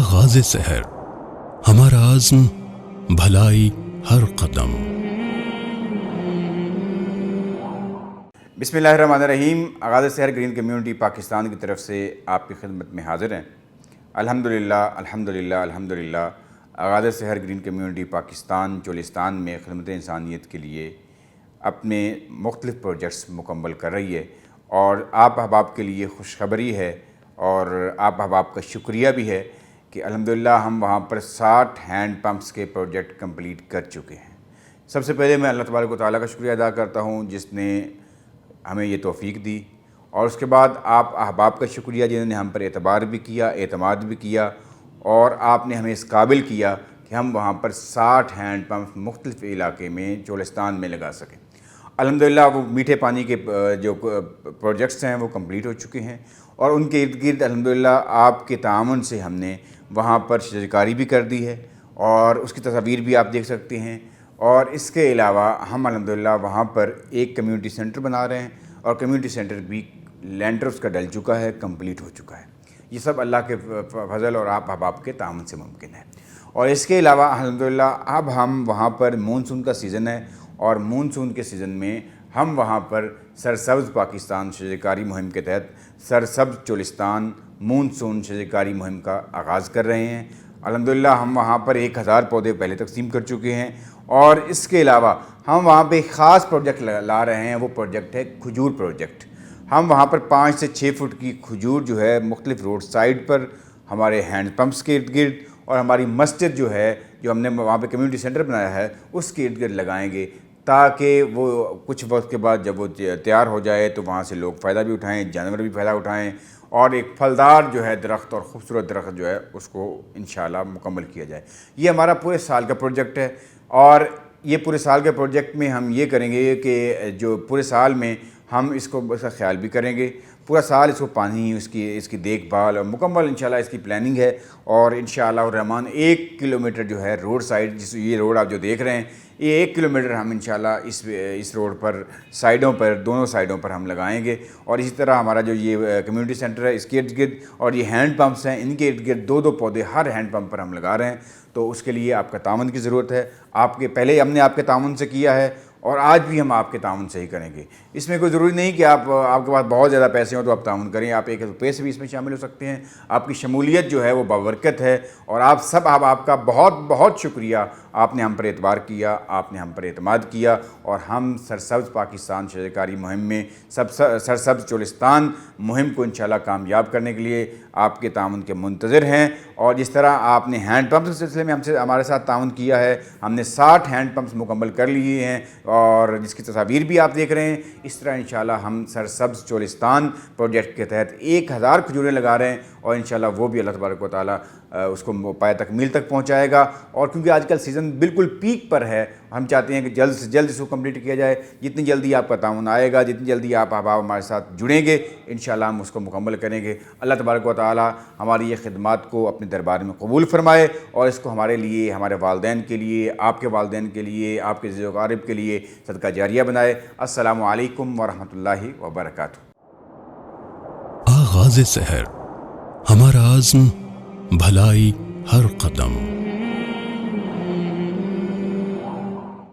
آغاز سحر، ہمارا عزم بھلائی ہر قدم۔ بسم اللہ الرحمن الرحیم۔ آغاز سحر گرین کمیونٹی پاکستان کی طرف سے آپ کی خدمت میں حاضر ہیں۔ الحمدللہ آغاز سحر گرین کمیونٹی پاکستان چولستان میں خدمت انسانیت کے لیے اپنے مختلف پروجیکٹس مکمل کر رہی ہے، اور آپ احباب کے لیے خوشخبری ہے اور آپ احباب کا شکریہ بھی ہے کہ الحمدللہ ہم وہاں پر 60 ہینڈ پمپس کے پروجیکٹ کمپلیٹ کر چکے ہیں۔ سب سے پہلے میں اللہ تبارک و تعالیٰ کا شکریہ ادا کرتا ہوں جس نے ہمیں یہ توفیق دی، اور اس کے بعد آپ احباب کا شکریہ جنہوں نے ہم پر اعتبار بھی کیا، اعتماد بھی کیا، اور آپ نے ہمیں اس قابل کیا کہ ہم وہاں پر 60 ہینڈ پمپ مختلف علاقے میں چولستان میں لگا سکیں۔ الحمدللہ وہ میٹھے پانی کے جو پروجیکٹس ہیں وہ کمپلیٹ ہو چکے ہیں، اور ان کے ارد گرد الحمدللہ آپ کے تعاون سے ہم نے وہاں پر شجرکاری بھی کر دی ہے، اور اس کی تصاویر بھی آپ دیکھ سکتے ہیں۔ اور اس کے علاوہ ہم الحمدللہ وہاں پر ایک کمیونٹی سینٹر بنا رہے ہیں، اور کمیونٹی سینٹر بھی لینٹر اس کا ڈل چکا ہے، کمپلیٹ ہو چکا ہے۔ یہ سب اللہ کے فضل اور آپ احباب کے تعاون سے ممکن ہے۔ اور اس کے علاوہ الحمدللہ اب ہم وہاں پر مونسون کا سیزن ہے، اور مونسون کے سیزن میں ہم وہاں پر سرسبز پاکستان شجرکاری مہم کے تحت سرسبز چولستان مونسون شجرکاری مہم کا آغاز کر رہے ہیں۔ الحمدللہ ہم وہاں پر 1000 پودے پہلے تقسیم کر چکے ہیں، اور اس کے علاوہ ہم وہاں پہ ایک خاص پروجیکٹ لا رہے ہیں۔ وہ پروجیکٹ ہے کھجور پروجیکٹ۔ ہم وہاں پر 5 سے 6 فٹ کی کھجور جو ہے مختلف روڈ سائڈ پر ہمارے ہینڈ پمپس کے ارد گرد، اور ہماری مسجد جو ہے جو ہم نے وہاں پہ کمیونٹی سینٹر بنایا ہے اس کے ارد گرد لگائیں گے، تاکہ وہ کچھ وقت کے بعد جب وہ تیار ہو جائے تو وہاں سے لوگ فائدہ بھی اٹھائیں، جانور بھی فائدہ اٹھائیں، اور ایک پھلدار جو ہے درخت اور خوبصورت درخت جو ہے اس کو انشاءاللہ مکمل کیا جائے۔ یہ ہمارا پورے سال کا پروجیکٹ ہے، اور یہ پورے سال کے پروجیکٹ میں ہم یہ کریں گے کہ جو پورے سال میں ہم اس کا خیال بھی کریں گے، پورا سال اس کو پانی، اس کی دیکھ بھال اور مکمل انشاءاللہ اس کی پلاننگ ہے۔ اور انشاءاللہ الرحمن 1 کلومیٹر جو ہے روڈ سائڈ، یہ روڈ آپ جو دیکھ رہے ہیں، یہ 1 کلومیٹر ہم انشاءاللہ اس روڈ پر سائڈوں پر، دونوں سائڈوں پر ہم لگائیں گے۔ اور اسی طرح ہمارا جو یہ کمیونٹی سینٹر ہے اس کے ارد گرد، اور یہ ہینڈ پمپس ہیں ان کے ارد گرد 2 پودے ہر ہینڈ پمپ پر ہم لگا رہے ہیں۔ تو اس کے لیے آپ کا تعاون کی ضرورت ہے۔ پہلے ہم نے آپ کے تعاون سے کیا ہے، اور آج بھی ہم آپ کے تعاون سے ہی کریں گے۔ اس میں کوئی ضروری نہیں کہ آپ کے پاس بہت زیادہ پیسے ہوں تو آپ تعاون کریں، آپ 1 روپے سے بھی اس میں شامل ہو سکتے ہیں۔ آپ کی شمولیت جو ہے وہ بابرکت ہے، اور آپ سب آپ کا بہت بہت شکریہ۔ آپ نے ہم پر اعتبار کیا، آپ نے ہم پر اعتماد کیا، اور ہم سرسبز پاکستان شجرکاری مہم میں سرسبز چولستان مہم کو انشاءاللہ کامیاب کرنے کے لیے آپ کے تعاون کے منتظر ہیں۔ اور جس طرح آپ نے ہینڈ پمپ کے سلسلے میں ہمارے ساتھ تعاون کیا ہے، ہم نے 60 ہینڈ پمپس مکمل کر لیے ہیں، اور جس کی تصاویر بھی آپ دیکھ رہے ہیں۔ اس طرح انشاءاللہ ہم سرسبز چولستان پروجیکٹ کے تحت 1000 کھجوریں لگا رہے ہیں، اور انشاءاللہ وہ بھی اللہ تبارک و تعالیٰ اس کو پایہ تکمیل تک پہنچائے گا۔ اور کیونکہ آج کل سیزن بالکل پیک پر ہے، ہم چاہتے ہیں کہ جلد سے جلد اس کو کمپلیٹ کیا جائے۔ جتنی جلدی آپ کا تعاون آئے گا، جتنی جلدی آپ احباب ہمارے ساتھ جڑیں گے، انشاءاللہ ہم اس کو مکمل کریں گے۔ اللہ تبارک و تعالیٰ ہماری یہ خدمات کو اپنے دربار میں قبول فرمائے، اور اس کو ہمارے لیے، ہمارے والدین کے لیے، آپ کے والدین کے لیے، آپ کے عزیز و اقارب کے لیے صدقہ جاریہ بنائے۔ السلام علیکم ورحمۃ اللہ وبرکاتہ۔ آغاز سحر، ہمارا عزم بھلائی ہر قدم۔